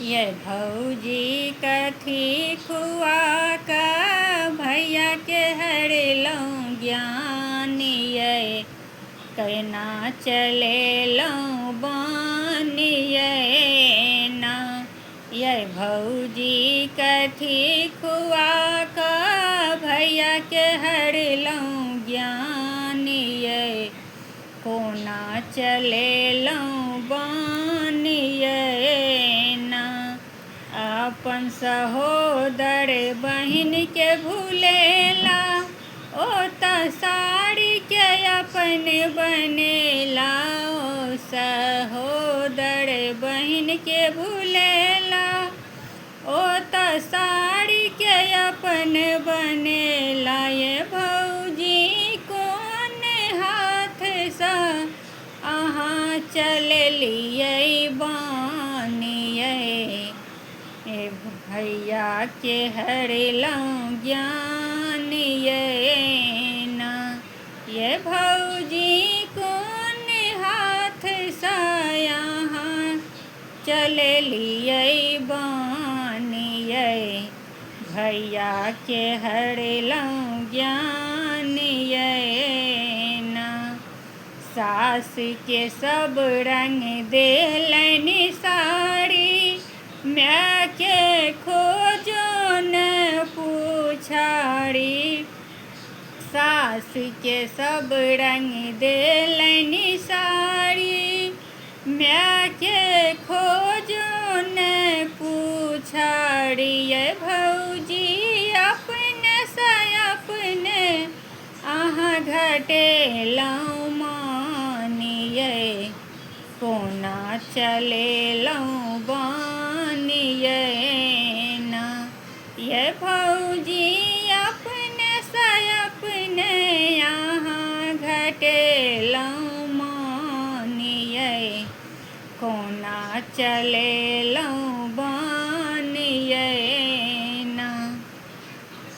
ये भौजी कथी खुआ का भैया के हरलौं ज्ञान ये कहना चले लौं बान ये ना। ये भौजी कथी खुआ का भैया के हरलौं ज्ञान ये कोना चले लौं बान ये ना। अपन सहोदर बहिन के भूलेला ओ त साड़ी के अपन बनेला। ओ सहोदर बहिन के भूलेला ओ त साड़ी के अपन बनेला। ये भौजी कौन हाथ सा अहाँ चललियै बानियै भैया के हरलौं ज्ञान ये ना। ये भौजी कौन हाथ सा यहाँ चललियै बानियै भैया के हरलौं ज्ञान ये ना। सास के सब रंग देलनि साड़ी मैं के खोजो न पूछाड़ी। सास के सब रंग देलनि साड़ी मैं के खोजो न पूछाड़ी। ये भौजी अपने से अपने अहाँ घटेलौं मानियै कोना चलेलौं बानियै ना। ये भौजी अपने से अपने यहाँ घटेलौं मानियै कोना चलेलौं बानियै।